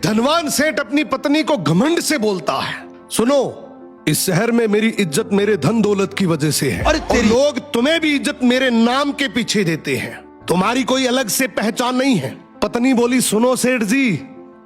धनवान सेठ अपनी पत्नी को घमंड से बोलता है, सुनो, इस शहर में मेरी इज्जत मेरे धन दौलत की वजह से है और लोग तुम्हें भी इज्जत मेरे नाम के पीछे देते हैं, तुम्हारी कोई अलग से पहचान नहीं है। पत्नी बोली, सुनो सेठ जी,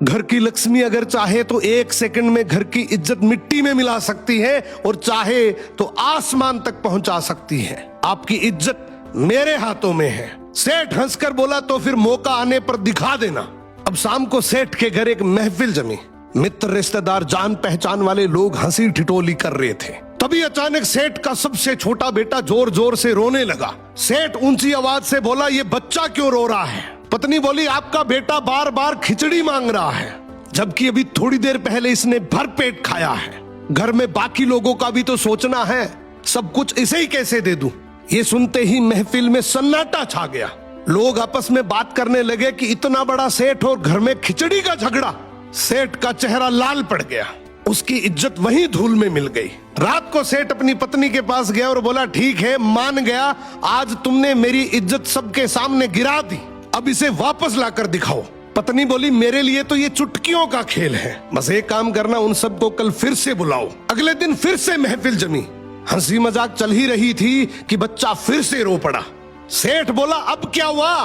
घर की लक्ष्मी अगर चाहे तो 1 सेकंड में घर की इज्जत मिट्टी में मिला सकती है और चाहे तो आसमान तक पहुंचा सकती है। आपकी इज्जत मेरे हाथों में है। सेठ हंसकर बोला, तो फिर मौका आने पर दिखा देना। अब शाम को सेठ के घर एक महफिल जमी। मित्र, रिश्तेदार, जान पहचान वाले लोग हंसी ठिठोली कर रहे थे। तभी अचानक सेठ का सबसे छोटा बेटा जोर जोर से रोने लगा। सेठ ऊंची आवाज से बोला, ये बच्चा क्यों रो रहा है? पत्नी बोली, आपका बेटा बार बार खिचड़ी मांग रहा है, जबकि अभी थोड़ी देर पहले इसने भर पेट खाया है। घर में बाकी लोगों का भी तो सोचना है, सब कुछ इसे ही कैसे दे दूं? ये सुनते ही महफिल में सन्नाटा छा गया। लोग आपस में बात करने लगे कि इतना बड़ा सेठ और घर में खिचड़ी का झगड़ा। सेठ का चेहरा लाल पड़ गया, उसकी इज्जत वहीं धूल में मिल गई। रात को सेठ अपनी पत्नी के पास गया और बोला, ठीक है, मान गया, आज तुमने मेरी इज्जत सबके सामने गिरा दी, अब इसे वापस लाकर दिखाओ। पत्नी बोली, मेरे लिए तो ये चुटकियों का खेल है, बस एक काम करना, उन सबको कल फिर से बुलाओ। अगले दिन फिर से महफिल जमी। हंसी मजाक चल ही रही थी कि बच्चा फिर से रो पड़ा। सेठ बोला, अब क्या हुआ?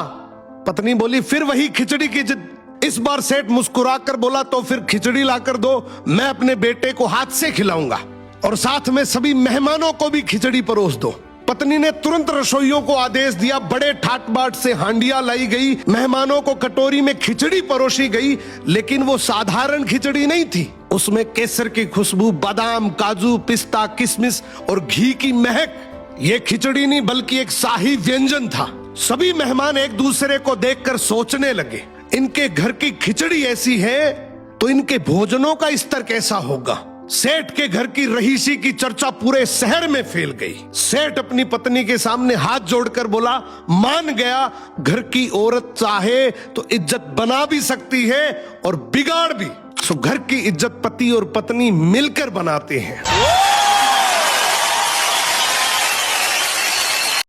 पत्नी बोली, फिर वही खिचड़ी की जिद। इस बार सेठ मुस्कुराकर बोला, तो फिर खिचड़ी लाकर दो, मैं अपने बेटे को हाथ से खिलाऊंगा और साथ में सभी मेहमानों को भी खिचड़ी परोस दो। पत्नी ने तुरंत रसोइयों को आदेश दिया, बड़े ठाट बाट से हांडियां लाई गई, मेहमानों को कटोरी में खिचड़ी परोसी गई। लेकिन वो साधारण खिचड़ी नहीं थी, उसमें केसर की खुशबू, बादाम, काजू, पिस्ता, किशमिश और घी की महक। ये खिचड़ी नहीं बल्कि एक शाही व्यंजन था। सभी मेहमान एक दूसरे को देखकर सोचने लगे, इनके घर की खिचड़ी ऐसी है तो इनके भोजनों का स्तर कैसा होगा। सेठ के घर की रहीसी की चर्चा पूरे शहर में फैल गई। सेठ अपनी पत्नी के सामने हाथ जोड़कर बोला, मान गया, घर की औरत चाहे तो इज्जत बना भी सकती है और बिगाड़ भी। सो घर की इज्जत पति और पत्नी मिलकर बनाते हैं।